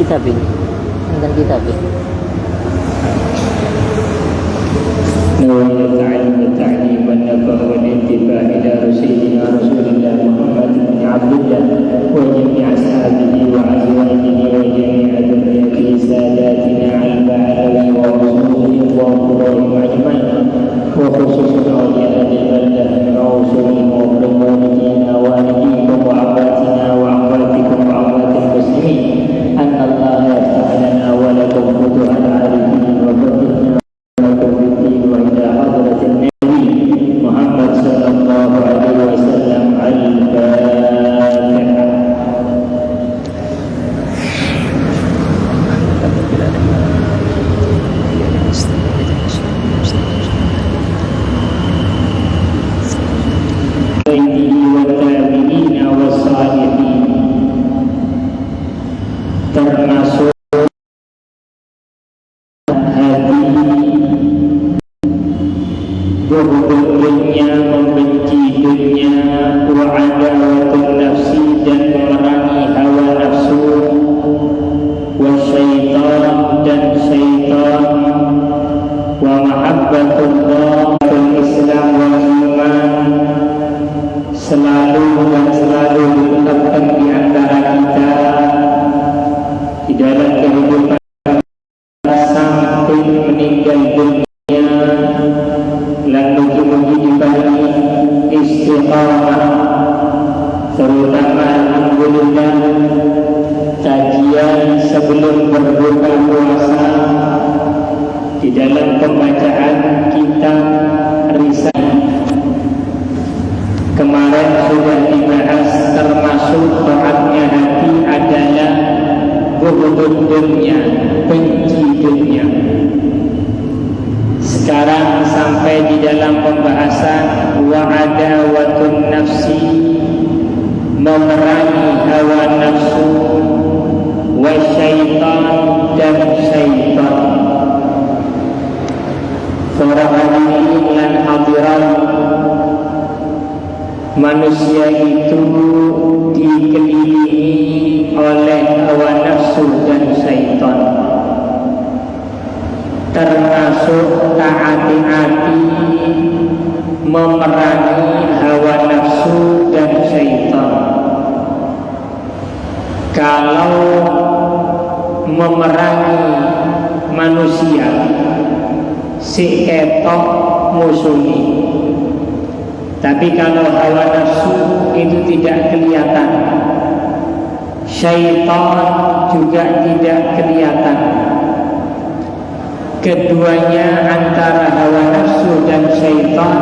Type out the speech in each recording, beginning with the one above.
kitab ini, tentang kitab ini. التعليم والنفع والانتفاع إلى رسولنا رسول الله محمد بن عبد الله وجميع أصحابه وأزواجه وجميع ذريته ساداتنا البعلوي ورسوله وقرائهم أجمعين وخصوصا أولياء البلدة من رسولهم وقرائنا والديكم وأخواتنا وأخواتكم وأخوات المسلمين أن الله يفتح لنا ولكم فتوح العارفين وفتحنا وإلى حضرة النبي محمد صلى الله عليه وسلم الفاتحة. والتابعين والصالحين termasuk dunia membenci dunia wa adawatun nafsi dan memerangi hawa nafsu wa syaitan dan syaitan wa mahabbatullah wal islam wal iman selalu dan selalu ditetapkan di antara kita di dalam kehidupan sampai meninggal dunia. Lalu dibagi istiqamah, terutama alhamdulillah kajian sebelum berbuka puasa di dalam pembacaan kitab risalah kemarin sudah dibahas, termasuk beratnya hati adalah bughudud dunya, benci dunia. Sekarang sampai di dalam pembahasan wa adawatun nafsi, memerangi hawa nafsu, wa syaitan dan syaitan. Para hadirin lan hadirat, manusia itu dikelilingi oleh hawa nafsu dan syaitan, termasuk hati-hati memerangi hawa nafsu dan syaitan. Kalau memerangi manusia, si ketok musuhi. Tapi kalau hawa nafsu itu tidak kelihatan, syaitan juga tidak kelihatan. Keduanya antara hawa nafsu dan syaitan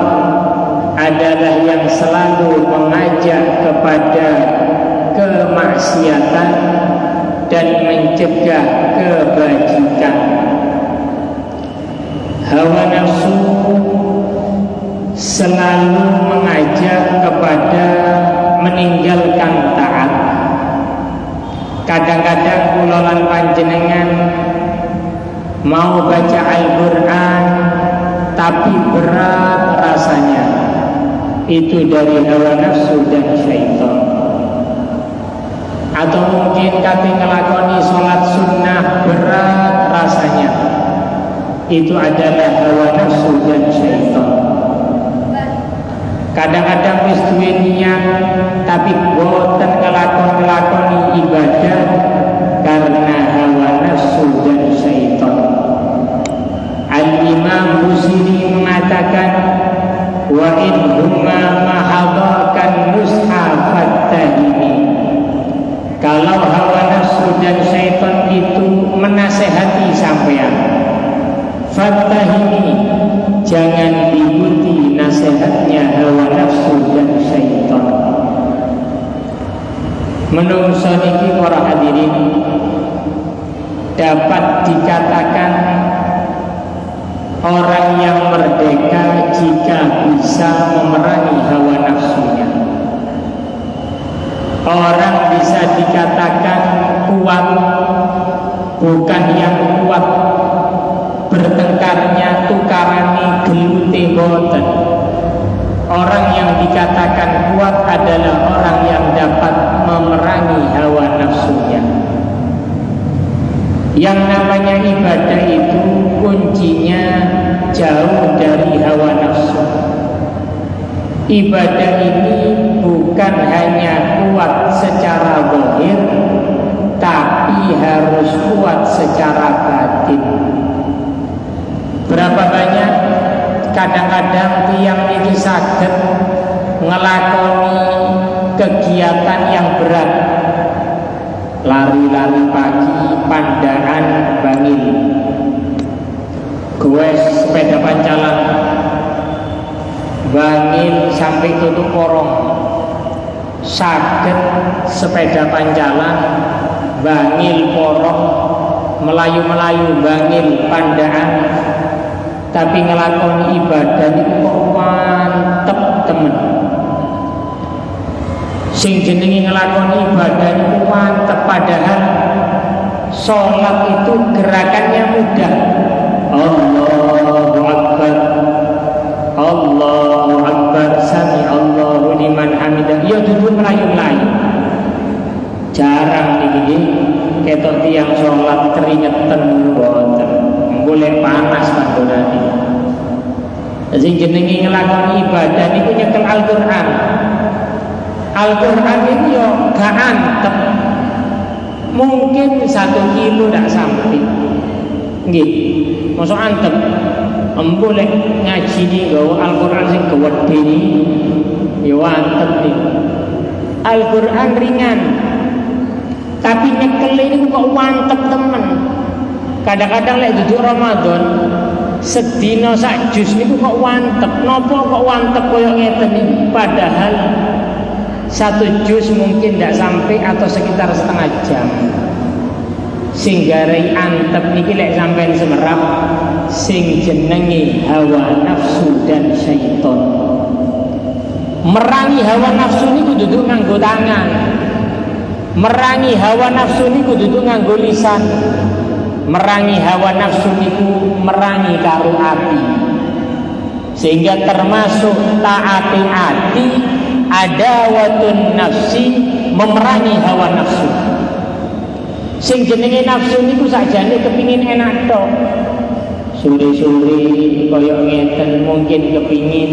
adalah yang selalu mengajak kepada kemaksiatan dan mencegah kebajikan. Hawa nafsu selalu mengajak kepada meninggalkan taat. Kadang-kadang kulolan panjenengan mau baca Al-Quran tapi berat rasanya, itu dari hawa nafsu dan syaitan. Atau mungkin kami ngelakoni sholat sunnah berat rasanya, itu adalah hawa nafsu dan syaitan. Kadang-kadang wis duwe niat tapi boten ngelakoni ibadah karena hawa nafsu dan syaitan. Al-Imam Busiri mengatakan, wa in huma mahadakan mushafat-tahimi. Kalau hawa nafsu dan syaitan itu menasehati sampean, fattahimi, jangan diikuti nasihatnya hawa nafsu dan syaitan. Menungso niki para hadirin dapat dikatakan orang yang merdeka jika bisa memerangi hawa nafsunya. Orang bisa dikatakan kuat bukan yang kuat bertengkarnya tukarani gelute boten. Orang yang dikatakan kuat adalah orang yang dapat memerangi hawa nafsunya. Yang namanya ibadah itu kuncinya jauh dari hawa nafsu. Ibadah ini bukan hanya kuat secara zahir, tapi harus kuat secara batin. Berapa banyak kadang-kadang tiang ini saged ngelakoni kegiatan yang berat, lari-lari pagi, pandaan bangil, goes sepeda pancalan, bangil sampai tutup korong, saged sepeda pancalan, bangil porong, melayu-melayu bangil pandaan, tapi ngelakoni ibadah itu kok mantep temen. Sing jenenge ngelakoni ibadah itu mantep, padahal sholat itu gerakannya mudah. Allahu Akbar, Allahu Akbar, sami Allahu liman hamidah. Ya duduk melayu-melayu. Jarang nih ketok tiang sholat keringetan boten, boleh panas pandonane. Sing jenenge ngelakoni ibadah niku nyekel Al-Qur'an. Al-Qur'an itu yo gak antep. Mungkin 1 kilo ndak sampai. Nggih, mosok antep. Boleh ngaji nih gawe Al-Qur'an sing gede nih. Yo antep nih. Al-Qur'an ringan. Tapi nyekel ini kok mantep temen. Kadang-kadang lek duduk Ramadan sedina sak juz niku kok mantep. Napa kok mantep koyo ngeten iki? Padahal 1 juz mungkin tidak sampai atau sekitar setengah jam. Singgarai antep niki lek sampean semerap sing jenenge hawa nafsu dan syaiton. Merangi hawa nafsu niku duduk nganggo tangan. Merangi hawa nafsu niku duduk nganggo lisan. Merangi hawa nafsu niku merangi karo ati. Sehingga termasuk taati ati adawatun nafsi, memerangi hawa nafsu. Sing jenenge nafsu niku sakjane kepingin enak tok. Sore-sore kaya ngeten mungkin kepingin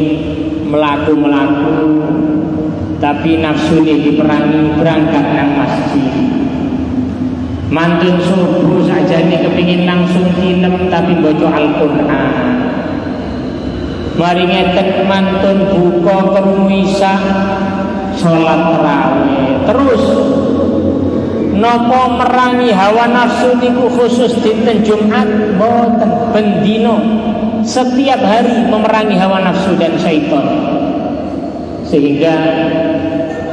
melaku-melaku, tapi nafsu ini diperangi berangkat nang masjid. Mantun subuh sakjane kepingin langsung film tapi baca Al-Qur'an. Mari ngeten mantun buka krungu isya salat tarawih. Terus napa merangi hawa nafsu niku khusus dinten Jumat boten, bendino setiap hari memerangi hawa nafsu dan syaitan. Sehingga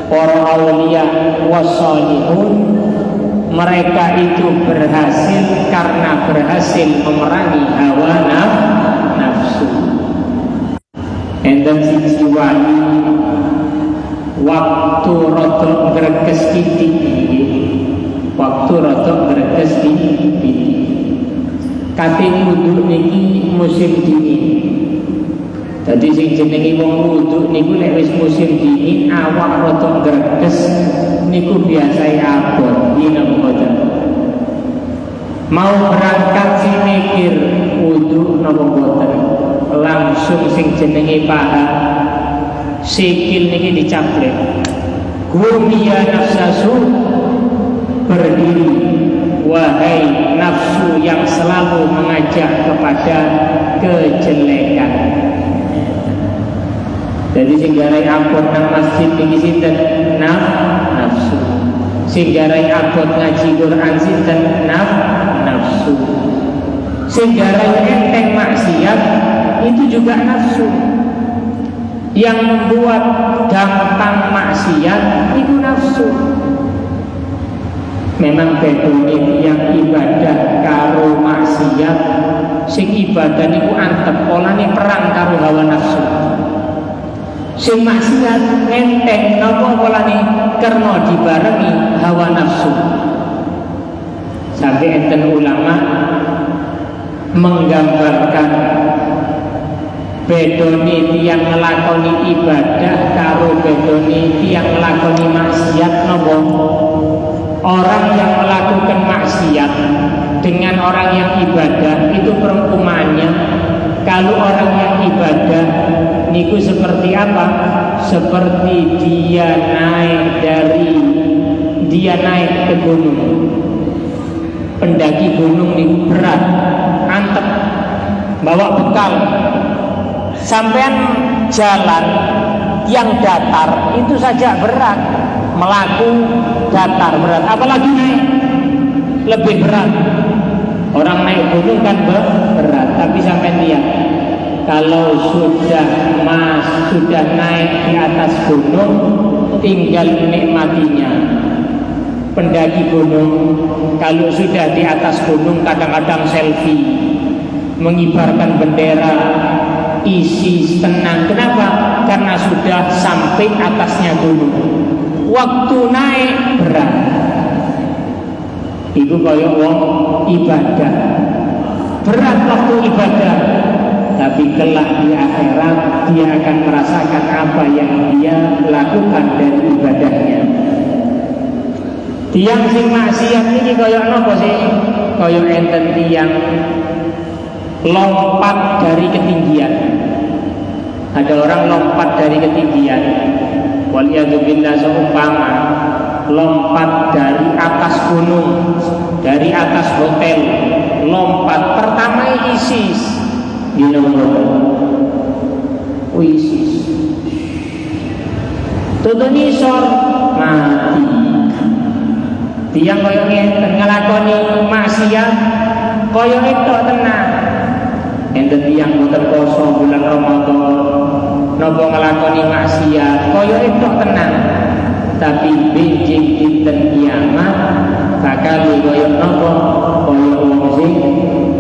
para aulia wassalihun mereka itu berhasil karena berhasil memerangi hawa nafsu. Enten siji wali waktu rodok greges titik, waktu rodok greges titik. Kate wudu niki musim dingin. Dadi sing jenenge wong wudu niku nek wis musim dingin awak rodok greges niku biasae abot yen mboten. Mau berangkat sing mikir wudu napa mboten. Langsung sing jenenge paha sikil niki dicaplek. Gumiya nafsasu, berdiri wahai nafsu yang selalu mengajak kepada kejelekan. Jadi singgarai abot nang masjid niki sinten? Nafsu. Singgarai abot ngaji Quran sinten? Nafsu. Singgarai enteng maksiat itu juga nafsu. Yang membuat gampang maksiat itu nafsu. Memang bedone yang ibadah karo maksiat, sing ibadah niku antep polane perang karo hawa nafsu. Sing maksiat enteng napa polane karena dibarengi hawa nafsu. Sampai enten ulama menggambarkan bedone tiyang nglakoni ibadah karo bedone tiyang nglakoni maksiat napa? Orang yang melakukan maksiat dengan ibadah itu perumpamannya kalau orang yang ibadah niku seperti apa? Seperti dia naik ke gunung. Pendaki gunung niku berat, antep, bawa bekal. Sampean jalan yang datar itu saja berat, melaku datar berat, apalagi naik lebih berat. Orang naik gunung kan berat, tapi sampai lihat kalau sudah naik di atas gunung, tinggal menikmatinya. Pendaki gunung kalau sudah di atas gunung kadang-kadang selfie, mengibarkan bendera, isi tenang. Kenapa? Karena sudah sampai atasnya gunung. Waktu naik berat. Iku kaya wong ibadah. Berat waktu ibadah, tapi kelak di akhirat dia akan merasakan apa yang dia lakukan dari ibadahnya. Tiang sing maksiat niki kaya napa sih? Kaya enten tiang lompat dari ketinggian. Ada orang lompat dari ketinggian. Waliyadzubillah, seumpama lompat dari atas gunung, dari atas hotel, lompat pertama ISIS di nomor ISIS tutun isor mati. Tiang koyo ngeten ngelakoni maksiat koyo itu tenang. Enten tiang boten poso bulan Ramadan napa ngelakoni maksiat koyo itu tenang. Tapi benjing dinten kiamat bakal koyo napa? Koyo wong sing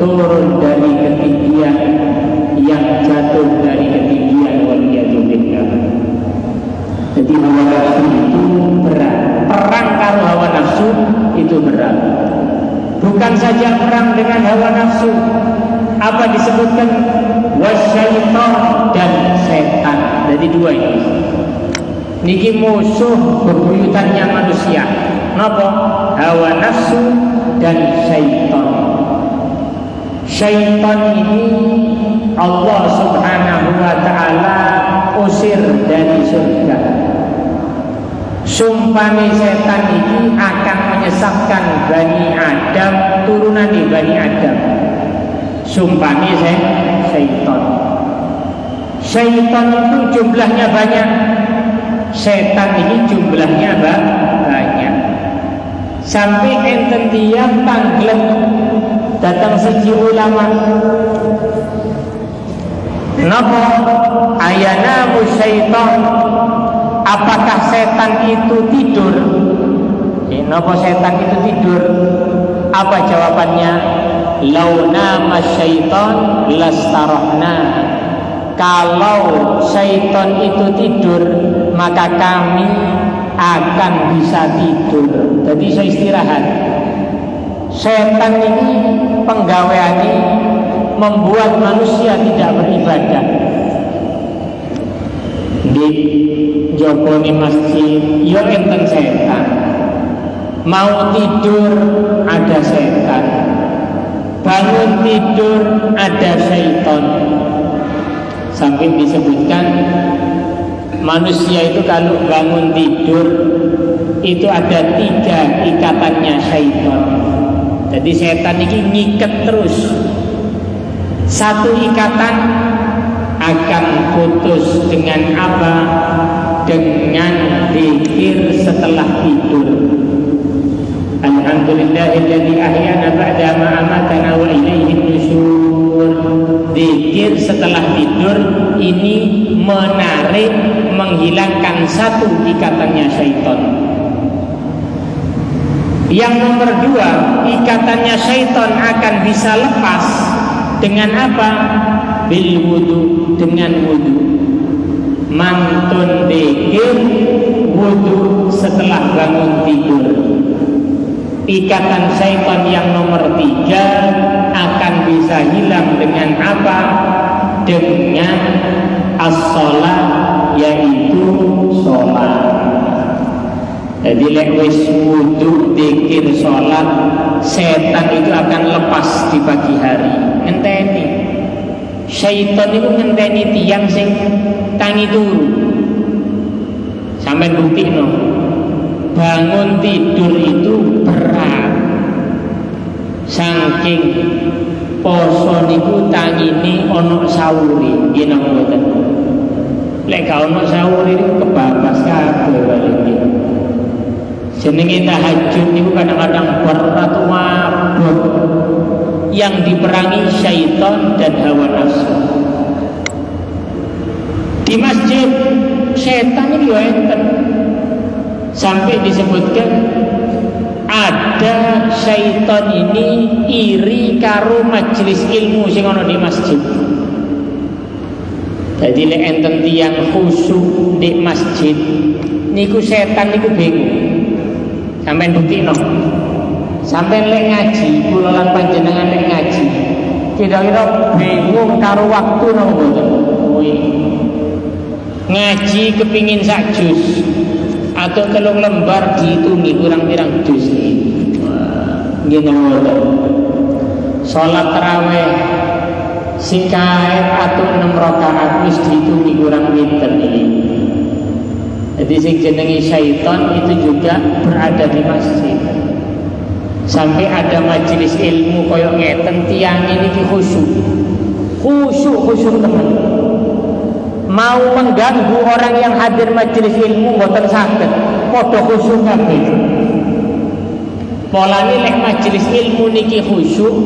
turun dari ketinggian, yang jatuh dari ketinggian, waliyadzubillah. Jadi hawa nafsu itu berat. Perang karo hawa nafsu itu berat. Bukan saja perang dengan hawa nafsu, apa disebutkan wasyaitan dan setan. Jadi dua ini. Niki musuh bebuyutannya manusia. Napa? Hawa nafsu dan syaitan. Syaitan ini Allah Subhanahu wa taala usir dari surga. Sumpami setan ini akan menyesatkan Bani Adam, turunan di Bani Adam. Sumpami syaitan. Syaitan itu jumlahnya banyak. Setan ini jumlahnya banyak. Sampai enten tiang tangglem datang siji ulama. Napa ayana musyaitan? Apakah setan itu tidur? Napa setan itu tidur? Apa jawabannya? Launa masyaitan lastarahna. Kalau syaitan itu tidur, maka kami akan bisa tidur. Jadi saya istirahat. Setan ini penggaweane membuat manusia tidak beribadah. Di jopone masjid yo enten setan. Mau tidur ada setan. Bangun tidur ada syaitan. Sampai disebutkan manusia itu kalau bangun tidur itu ada 3 ikatannya syaitan. Jadi setan ini ngikat terus. Satu ikatan akan putus dengan apa? Dengan zikir setelah tidur. Alhamdulillahilladzi ahyana ba'da ma amatana wa ilaihin nusyur. Zikir setelah tidur ini menarik, menghilangkan satu ikatannya syaitan. Yang nomor 2, ikatannya syaitan akan bisa lepas dengan apa? Bil wudu, dengan wudu. Mantun zikir, wudu setelah bangun tidur. Ikatan syaitan yang nomor 3 akan bisa hilang dengan apa? Dengan as-shalah, yaitu sholat. Jadi lek wis wudu, zikir, sholat, setan itu akan lepas di pagi hari. Ngenteni. Syaitan itu ngenteni tiang sing tangi turu. Sampai buktikno. Bangun tidur itu berat. Saking poso niku tangine ana sawure, nggih napa mboten. Lek gak ana sawure niku kebabas kabeh bali. Jenenge tahajud niku kadang-kadang berat wabut yang diperangi syaitan dan hawa nafsu. Di masjid setan itu enten sampai disebutkan ada syaitan ini iri karo majelis ilmu sing ana di masjid. Jadi lek enten tiyang khusyuk di masjid niku setan niku bingung. Sampai buktikno. Sampai lek ngaji, kula lan panjenengan lek ngaji. Kira-kira bingung karo waktu napa mboten? Ngaji kepingin sak juz atau 3 lembar dihitungi kurang-kurang juz iki. Nggih ngoten. Salat tarawih sikae atau 6 rakaat wis dihitungi kurang pinter iki. Jadi sing jenenge syaitan itu juga berada di masjid. Sampai ada majelis ilmu koyok ngeten tiang ini khusyuk. Khusyuk teman. Mau mengganggu orang yang hadir majelis ilmu mboten saged. Padha khusyuk kabeh. Polane lek majelis ilmu niki khusyuk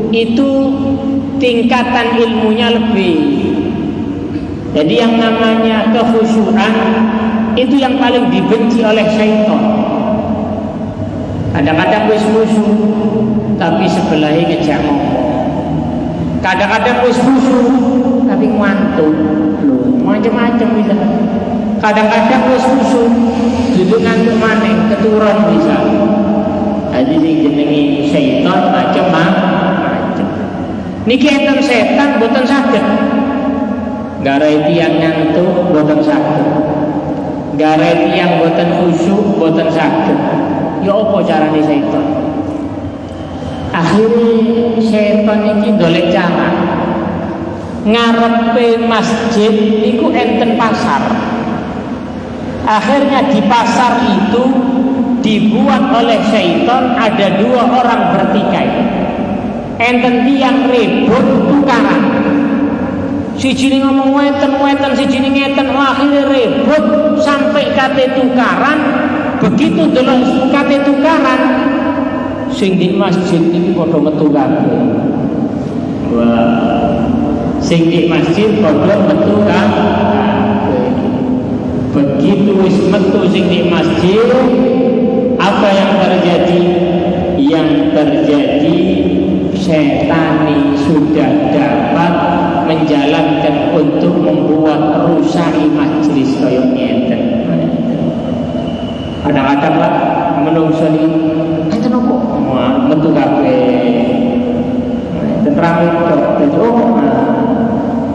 itu tingkatan ilmunya lebih. Jadi yang namanya kekhusyukan itu yang paling dibenci oleh syaitan. Kadang-kadang wis khusyuk tapi sebelahnya ngejak ngomong. Kadang-kadang wis khusyuk tapi ngantuk. Loh, macam-macam bisa. Kadang-kadang wis khusyuk duduk ngantuk maneh, keturun bisa. Jadi sing jenenge syaitan macam-macam. Niki enten setan boten saged. Garai tiang ngantuk boten saged. Garai tiang boten khusyuk boten saged. Ya apa carane setan? Akhirnya setan iki golek cara. Ngarepe masjid niku enten pasar. Akhirnya di pasar itu dibuat oleh syaitan ada 2 orang bertikai. Enten tiang ribut tukaran. Siji ngomong weten, siji ngeten, akhirnya ribut sampai kate tukaran. Begitu delok kate tukaran, sing di masjid iki padha metu kabeh. Wah, sing di masjid padha metu kabeh. Begitu wis metu sing di masjid, apa yang terjadi? Yang terjadi syaitan sudah dapat menjalankan untuk membuat rusak majlis kaya ngeten. Kadang-kadang lah menungso ni enten opo? Metu kabeh. Terang itu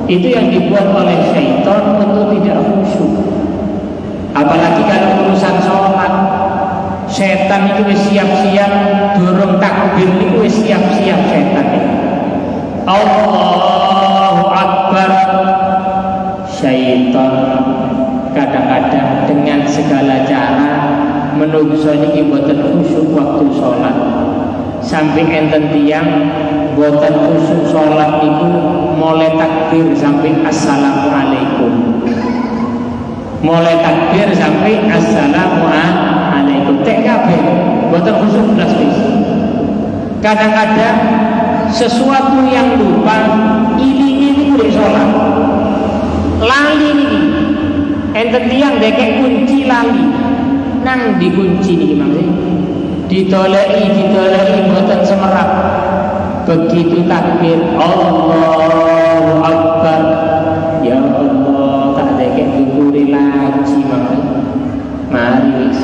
itu yang dibuat oleh syaitan untuk tidak khusyuk. Apalagi kalau urusan sholat, setan itu siap-siap durung takbir itu siap-siap setan itu. Allahu Akbar. Syaitan kadang-kadang dengan segala cara menungso niki boten khusyuk waktu sholat. Sampai enten tiang boten khusyuk sholat niku mulai takbir sampai assalamualaikum. Mulai takbir sampai assalamualaikum. Tek kabeh boten khusyuk blas wis. Kadang-kadang sesuatu yang lupa ini boleh sholat. Lali niki. Enten tiang dekek kunci lali. Nang dikunci niki maksudnya. Ditoleki boten semerap. Begitu takbir Allahu Akbar. Ya Allah, tak dekek dukuri laji mari wis.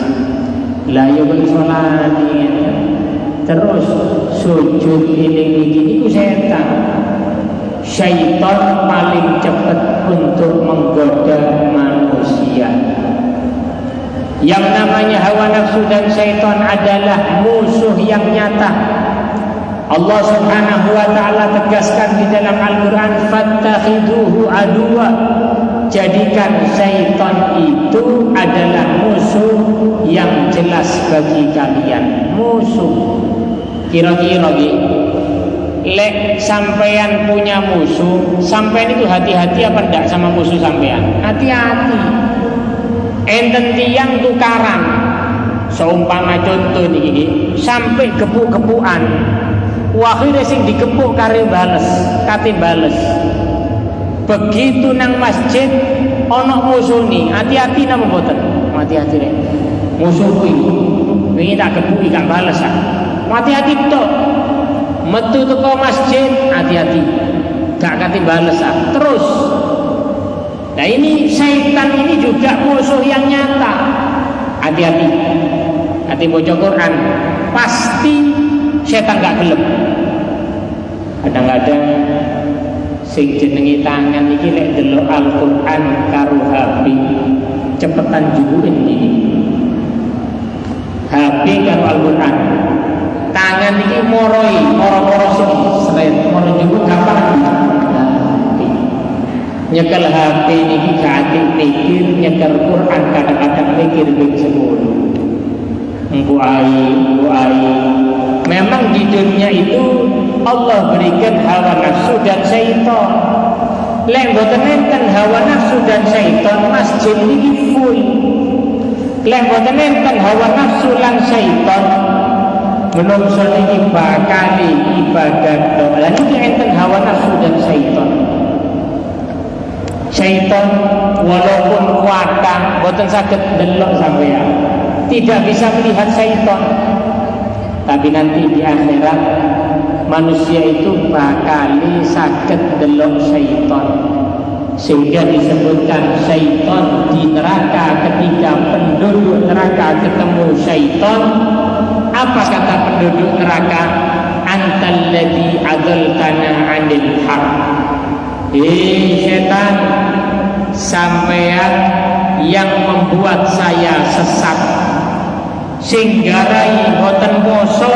Lah yo kok salat terus sujud ini niku setan. Syaitan paling cepat untuk menggoda manusia. Yang namanya hawa nafsu dan syaitan adalah musuh yang nyata. Allah Subhanahu wa taala tegaskan di dalam Al-Qur'an, "Fattakhiduhu aduwa." Jadikan syaitan itu adalah musuh yang jelas bagi kalian. Musuh. Kira-kira lek sampean punya musuh, sampean itu hati-hati apa enggak sama musuh sampean? Hati-hati. Enten tiang tukaran, seumpama contoh niki, sampai gepuk-gepukan. Akhirnya sing dikepuk kare bales, kate bales. Begitu nang masjid ono musuh nih, hati-hati napa mboten? Hati-hati rek. Musuh kuwi wingi tak gepuki gak bales ah. Hati-hati tok. Metu teko masjid, hati-hati. Gak kate bales ah. Terus. Nah ini syaitan ini juga musuh yang nyata. Hati-hati. Hati baca Quran. Pasti syaitan gak gelem. Kadang-kadang sing jenenge tangan iki lek delok Al-Qur'an karo HP cepetan juburin iki. HP karo Al-Qur'an. Tangan iki moro-moro sing sret, moro jubur gampang. Nyekel HP niki gak mikir, nyekel Quran kadang-kadang mikir bing semono. Engko ai. Memang di dunia itu Allah berikan hawa nafsu dan syaitan. Lek mboten enten hawa nafsu dan syaitan, masjid iki full. Lek mboten enten hawa nafsu lan syaitan, menungso niki bakal ibadah tok. Lan iki enten hawa nafsu dan syaitan. Syaitan walaupun kuatang mboten saged delok sampeyan. Tidak bisa melihat syaitan. Tapi nanti di akhirat manusia itu bakal saged delok syaitan. Sehingga disebutkan syaitan di neraka. Ketika penduduk neraka ketemu syaitan, apa kata penduduk neraka? Antal ladzi adaltana 'anil haq. Syaitan, sampean yang membuat saya sesat. Singgarai boten poso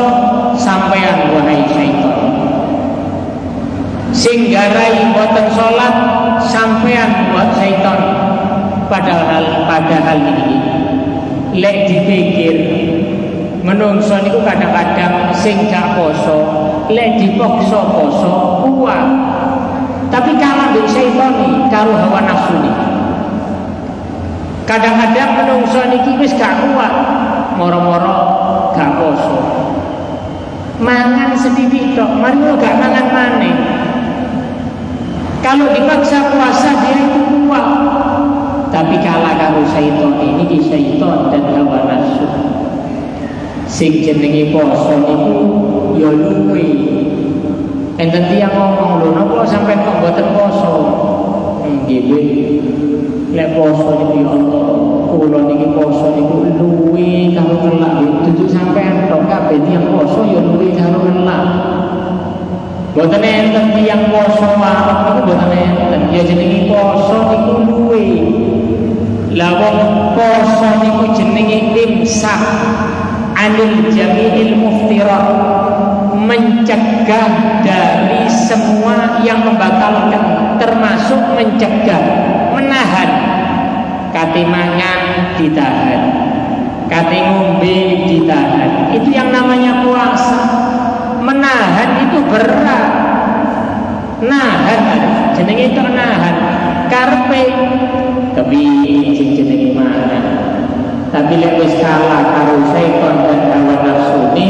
sampean wahai syaitan. Singgarai boten salat sampean buat syaitan. Padahal ini lek dipikir menungso niku kadang-kadang sing gak poso lek dipaksa poso kuat. Tapi kalah mbek syaitan iki karo hawa nafsu niki. Kadang-kadang menungso niki wis gak kuat, moro-moro gak poso. Mangan sedidik tok, mari gak mangan maneh. Kalau dipaksa puasa dia itu kuat. Tapi kalah karo syaitan ini di syaitan dan hawa nafsu. Sing jenenge poso niku ya luwe. Enten tiyang ngomong lho napa sampean kok mboten poso? Nggih. Lek poso niku ya Allah, kula niki poso niku luwe karo kelak dudu sampean tok kabeh tiyang poso ya luwe karo kelak. Mboten enten tiyang poso warep niku mboten enten. Ya jenenge poso niku luwe. Lah wong poso niku jenenge imsak anil jami'il muftirah, mencegah dari semua yang membatalkan, termasuk mencegah, menahan. Kate mangan ditahan, kate ngombe ditahan. Itu yang namanya puasa. Menahan itu berat. Nahan jenenge itu nahan. Karpe kepiye sing jenenge mangan. Tapi lek wis kalah karo syaitan dan hawa nafsu ni,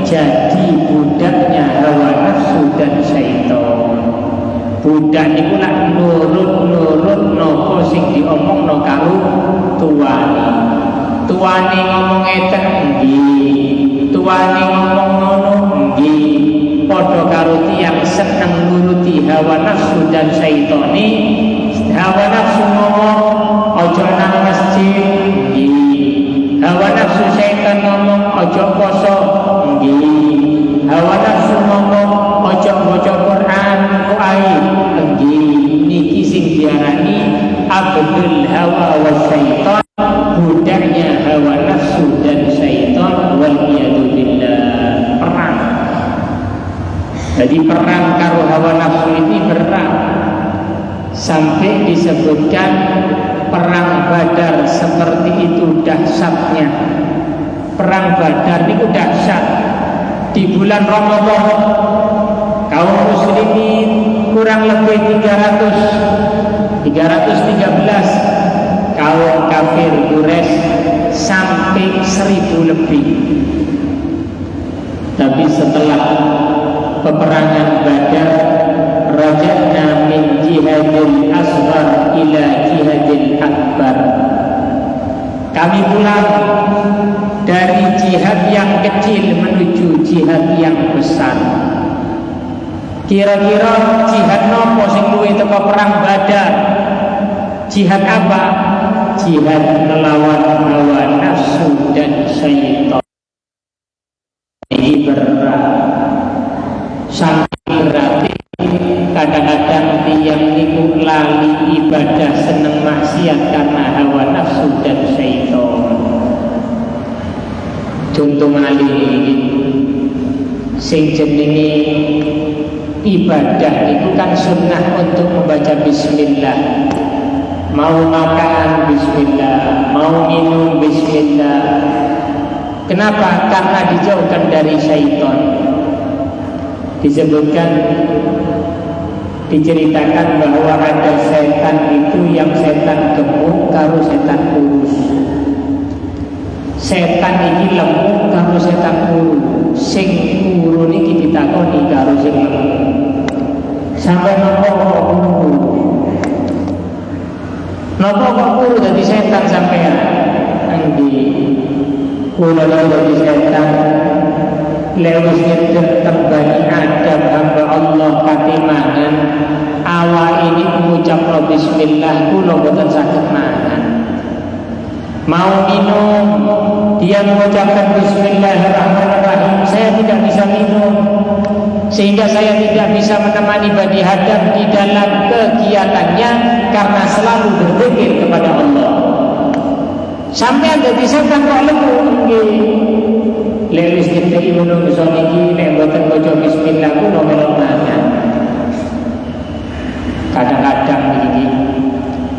jadi budaknya hawa nafsu dan syaitan. Budak niku lak nurut napa sing diomongno karo tuane. Tuane ngomong ngeten nggih, tuane ngomong ngono nggih. Padha karo tiyang seneng nuruti hawa nafsu dan syaitan ni. Hawa nafsu ngomong ojo nang masjid nggih. Hawa nafsu syaitan ngomong ojo poso nggih. Hawa nafsu ngomong ojo maca Quran ku ae nggih. Niki sing diarani abdul hawa wa syaitan, budaknya hawa Jadi perang karo hawa nafsu ini berat, sampai disebutkan perang Badar seperti itu dahsyatnya. Perang Badar itu dahsyat. Di bulan Ramadan kaum muslimin kurang lebih 313, kaum kafir Quraisy sampai 1000 lebih. Tapi setelah peperangan Badar, raja'na min jihadil asghar ila jihadil akbar. Kami pulang dari jihad yang kecil menuju jihad yang besar. Kira-kira jihad nopo sing luwih teko perang Badar? Jihad apa? Jihad melawan hawa nafsu dan syaitan. Ini berat. Sampai berarti kadang-kadang tiang niku lali ibadah seneng maksiat karena hawa nafsu dan syaitan. Contoh malih sing jenenge ibadah itu kan sunnah untuk membaca bismillah. Mau makan bismillah, mau minum bismillah. Kenapa? Karena dijauhkan dari syaitan. Disebutkan, diceritakan bahwa ada setan itu yang setan gemuk karo setan kurus. Setan ini lemuk karo setan kuru. Sing kuru niki ditakoni karo sing lemuk. Sampai nopo kok kuru? Nopo kok kuru dadi setan sampean? Endi? Kula dadi setan. Lewis tetap bani Adam hamba Allah katimangan awal ini mengucap bismillah kula boten saged mangan. Mau minum dia mengucapkan bismillahirrahmanirrahim, saya tidak bisa minum, sehingga saya tidak bisa menemani Bani Adam di dalam kegiatannya karena selalu berzikir kepada Allah. Sampai ada bisa kan kok lembu lewis kita imuno niki nek boten maca bismillah kulo melok mangan. Kadang-kadang iki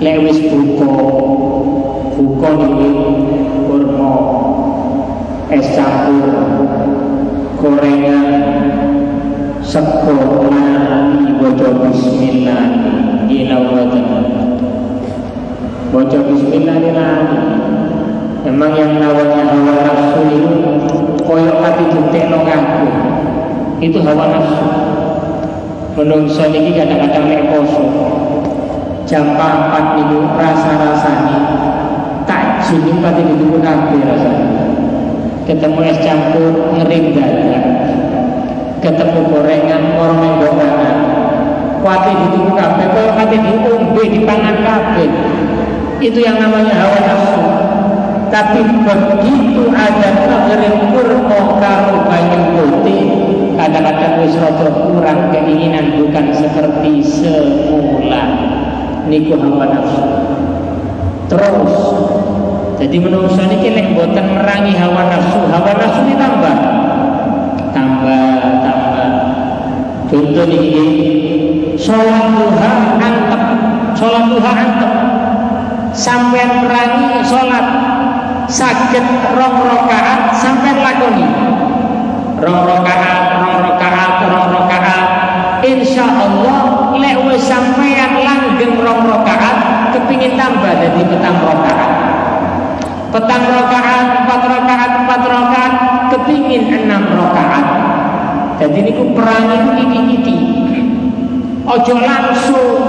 lewis buka niki kurma, es campur, gorengan, sego nani baca bismillah ila boten. Baca bismillah nani. Memang yang namanya hawa nafsu itu koyok hati jutekno kabeh. Itu hawa nafsu. Menungso niki kadang-kadang nek poso jam 4 niku rasa-rasane takjil niku pati ditunggu kabeh rasane. Ketemu es campur ngering dadak. Ketemu gorengan orang menggorengan. Kuati ditunggu kabeh, koyok hati diombe dipangan kabeh. Itu yang namanya hawa nafsu. Tapi begitu ada ngerim kurma karo banyu putih, kadang-kadang wis rada kurang keinginan, bukan seperti semula. Niku hawa nafsu. Terus jadi menungso niki lek mboten merangi hawa nafsu ini tambah. Contoh niki salat duha antep. Sampean merangi salat saged 2 rakaat sampai lakoni 2 rakaat insyaallah lek wis sampean langgeng 2 rakaat kepingin tambah dadi 4 rakaat 4 rakaat kepingin 6 rakaat. Jadi niku perangi iki ojo langsung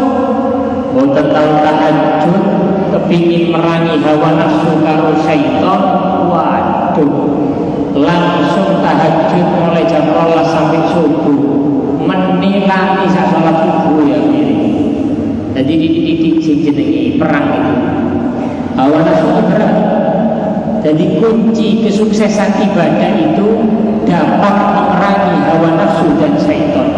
boten tau tahajud kepingin merangi hawa nafsu karo syaitan, waduh langsung tahajud mulai jam 12 sampai subuh menilai sak salat subuh ya ini. Jadi dididik sing jenenge perang itu hawa nafsu berat. Jadi kunci kesuksesan ibadah itu dapat memerangi hawa nafsu dan syaitan.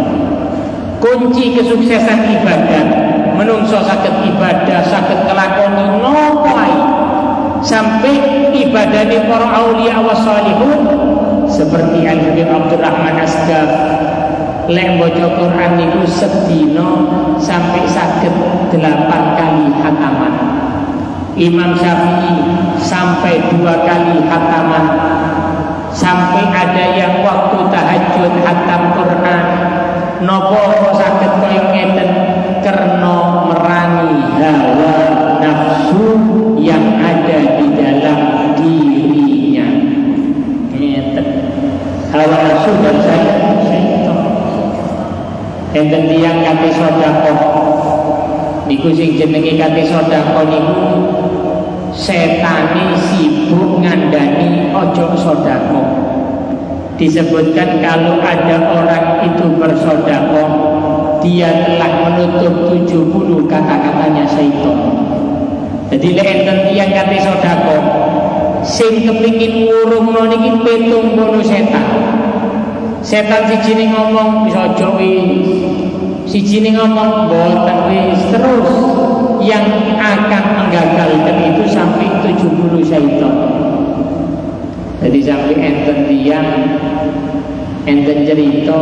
Kunci kesuksesan ibadah menungso saged ibadah saged kelakoni nopo sampai ibadahnya para aulia wa salihun seperti Al-Habib Abdurrahman Asgaf lek maca Quran niku sedina sampai saged 8 kali khataman. Imam Syafi'i sampai 2 kali khataman. Sampai ada yang waktu tahajud khatam Quran. Napa saged kaya ngeten karena merangi hawa nafsu yang ada di dalam dirinya. Ngeten. Hawa nafsu dan syaitan. Enten tiyang kate sedekah. Niku sing jenenge kate sedekah niku setane sibuk ngandani ojo sedekah. Disebutkan kalau ada orang itu bersedekah, dia telah menutup 70 kata-katanya syaitan. Jadi lek enten tiyang kate sedekah sing kepingin ngurungno niki 70 setan. Setan siji ngomong bisa ojo wis, siji ngomong boten wis, terus yang akan menggagalkan itu sampai 70 syaitan. Jadi sampai enten tiyang enten cerita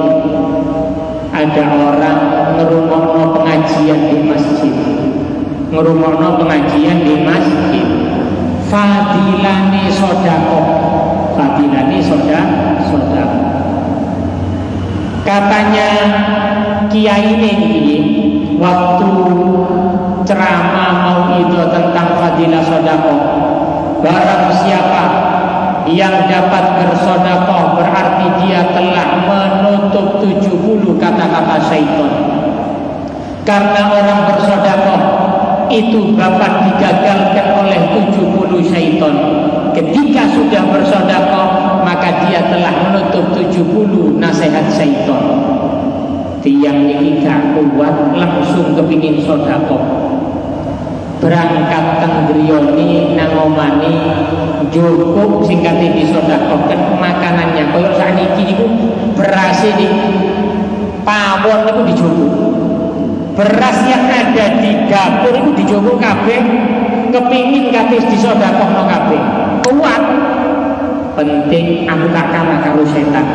ada orang ngerungokno pengajian di masjid. Ngerungokno pengajian di masjid. Fadilane sedekah. Fadilane sedekah. Katanya kiai ini waktu ceramah mauidhah tentang fadilah sedekah, barang siapa yang dapat bersedekah berarti dia telah menutup 70 kata-kata syaitan. Karena orang bersedekah itu dapat digagalkan oleh 70 syaitan. Ketika sudah bersedekah maka dia telah menutup 70 nasihat syaitan. Tiang ini gak kuat langsung kepingin sedekah. Berangkat teng griyane nang omane njupuk sing kate disedekahkan makanannya kaya sakniki niku beras iki pawon niku dijupuk. Beras yang ada di dapur itu dijupuk kabeh kepingin kate disedekahno kabeh. Kuat. Penting aku tak kalah karo setan.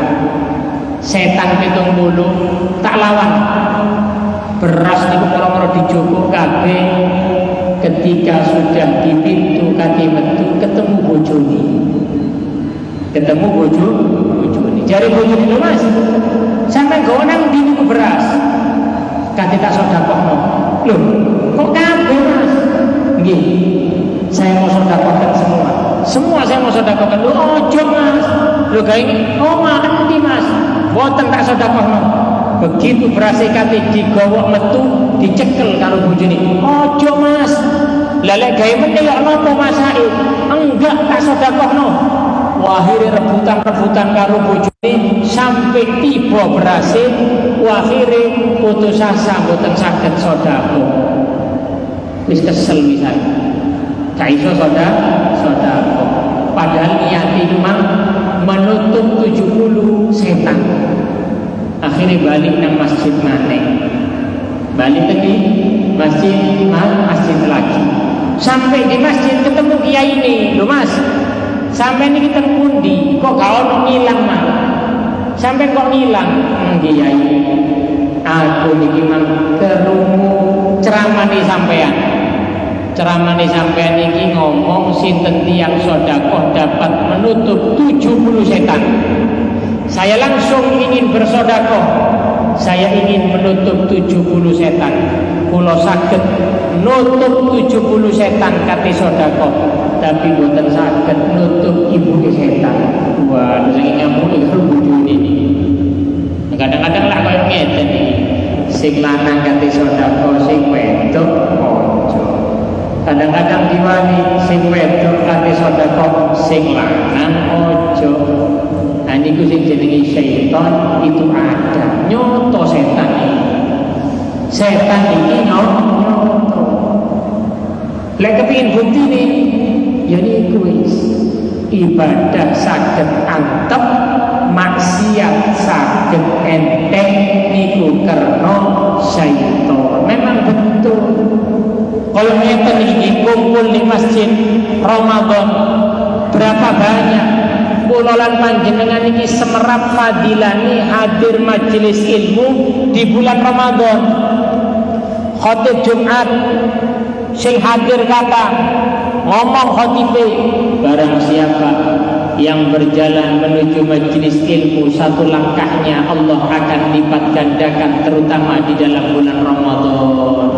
Setan 70 tak lawan. Beras niku moro-moro dijupuk kabeh. Ketika sudah di pintu kaki metu ketemu bojone. Ketemu bojone. Jari bojone lho Mas. Sampai gawe nang ndi niku beras. Kate tak sedekahno. Loh, kok kabeh Mas? Nggih. Saya mau sedekahkan semua. Semua saya mau sedekahkan. Lho ojo Mas. Lho gawe oh makan ndi Mas? Boten tak sedekahno. Begitu beras kate digawa metu dicekel karo bojone. Ojo Mas. Lah lek gawe meneh ya napa masake? Enggak tak sedekahno. Akhire rebutan karo bojone sampai tiba berase. Akhire putus asa boten saged sedekah. Wis kesel misal. Gak iso sedekah. Padahal niate cuma menutup 70 setan. Akhirnya balik nang masjid maneh. Balik lagi masjid lagi. Sampai di masjid ketemu kiai ini, lho Mas. Sampai ini kita pundi, kok gak ono ngilang Mas? Sampai kok ngilang? Kiai. Aku niki mang kerungu ceramane sampean. Ceramane sampean iki ngomong sinten tiyang sedekah dapat menutup 70 setan. Saya langsung ingin bersedekah. Saya ingin menutup 70 setan. Kula saged nutup 70 setan kate sedekah, tapi boten saged nutup ibuke setan. Wah, sing nyambung karo bojone iki. Kadang-kadang lak koyo ngeten iki. Sing lanang kate sedekah, sing wedok ojo. Kadang-kadang diwani sing wedok kate sedekah, sing lanang ojo. Niku sing jenenge syaitan itu ada nyoto setan iki. Setan iki nyoto. Lek kepengin buktine ya niku wis ibadah saged antep, maksiat saged enteng niku karena syaitan. Memang betul. Kalau ngeten iki kumpul di masjid Ramadan berapa banyak kula lan panjenengan iki semerap fadilane hadir majelis ilmu di bulan Ramadan. Khatib Jumat sing hadir kata ngomong khatibe, barang siapa yang berjalan menuju majelis ilmu satu langkahnya Allah akan lipat gandakan, terutama di dalam bulan Ramadan.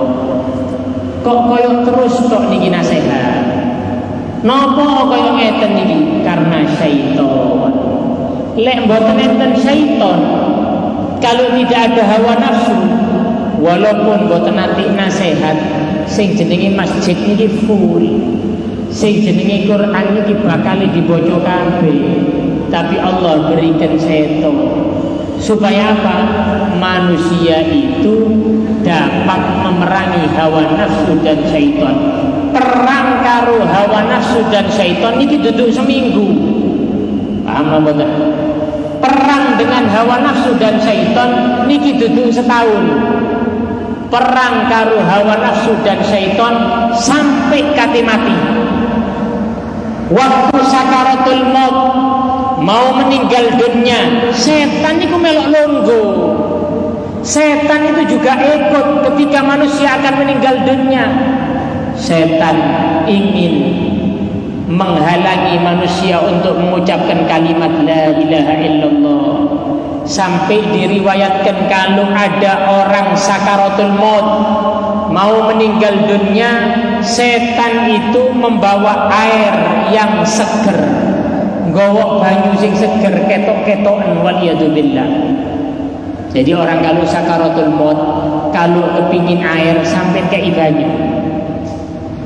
Kok koyo terus tok niki nasihat? Napa koyo ngeten niki? Karena syaitan. Lek mboten enten syaitan, kalau tidak ada hawa nafsu, walaupun mboten nanti nasihat, sing jenenge masjid niki full, sing jenenge Quran niki bakal dibaca kabeh, tapi Allah berikan syaitan supaya apa? Manusia itu dapat memerangi hawa nafsu dan syaitan. Perang karo hawa nafsu dan syaitan niki duduk seminggu. Paham apa? Perang dengan hawa nafsu dan syaitan niki duduk setahun. Perang karo hawa nafsu dan syaitan sampai kate mati. Waktu sakaratul maut, mau meninggal dunia, setan itu melok longgo. Setan itu juga ikut ketika manusia akan meninggal dunia. Setan ingin menghalangi manusia untuk mengucapkan kalimat la ilaha illallah. Sampai diriwayatkan kalau ada orang sakaratul maut mau meninggal dunia, setan itu membawa air yang seger, nggawa banyu sing seger, ketok-ketokan, waliyadzubillah. Jadi orang kalau sakaratul maut, kalau kepingin air sampai ke banyu,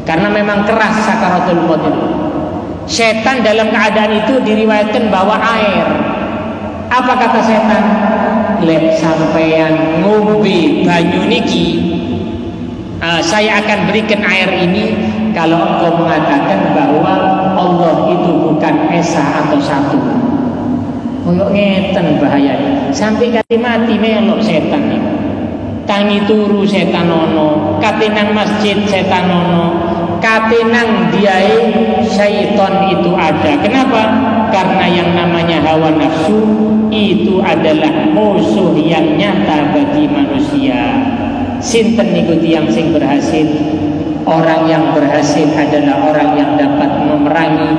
karena memang keras sakaratul maut itu. Setan dalam keadaan itu diriwayatkan bawa air. Apa kata setan? Lek sampeyan ngombe banyu niki, saya akan berikan air ini kalau engkau mengatakan bahwa Allah itu bukan esa atau satu. Koyok ngeten bahayanya. Sampai kali mati melok setan nih. Tangi turu setan ono, kate nang masjid setan ono, kate nang diai syaitan itu ada. Kenapa? Karena yang namanya hawa nafsu itu adalah musuh yang nyata bagi manusia. Sinten niku tiyang sing berhasil? Orang yang berhasil adalah orang yang dapat memerangi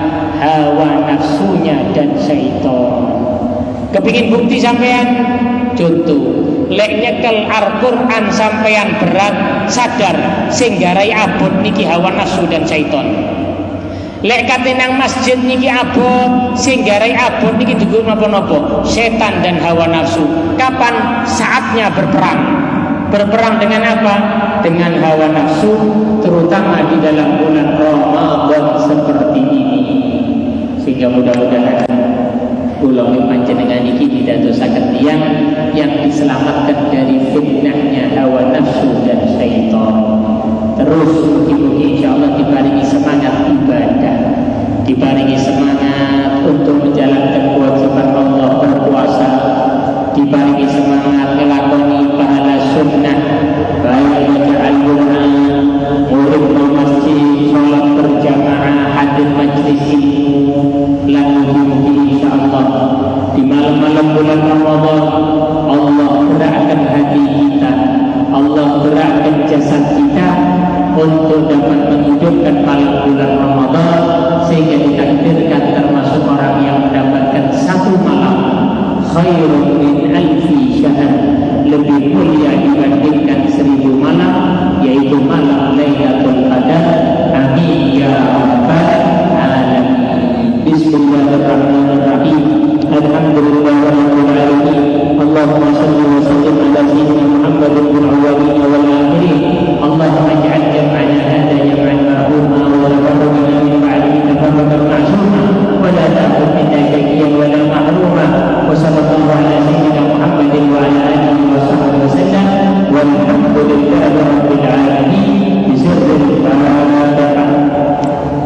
hawa nafsunya dan syaitan. Kepingin bukti sampean? Contoh, lek nyekel Al-Qur'an sampean berat, sadar sing garai abot niki hawa nafsu dan syaitan. Lek kate nang masjid niki abot, sing garai abot niki digo napa-napa, setan dan hawa nafsu. Kapan saatnya berperang? Berperang dengan apa? Dengan hawa nafsu, terutama di dalam bulan Ramadan seperti ini. Sehingga mudah-mudahan kula panjenengan iki didadosaken yang diselamatkan dari fitnahnya hawa nafsu dan syaitan. Terus mugi-mugi insyaallah diparingi semangat ibadah, diparingi semangat untuk menjalankan kewajiban Allah berpuasa, diparingi semangat melakoni pahala sunnah, baik baca Al-Qur'an, urip di masjid, sholat berjamaah, hadir majlis ilmu. Mugi-mugi insyaallah di malam-malam bulan Ramadan Allah gerakkan hati kita, Allah gerakkan jasad kita untuk dapat menghidupkan malam bulan Ramadan sehingga ditakdirkan termasuk orang yang mendapatkan satu malam khairun min alfi syahr, lebih mulia dibandingkan 1000 malam, yaitu malam Lailatul Qadar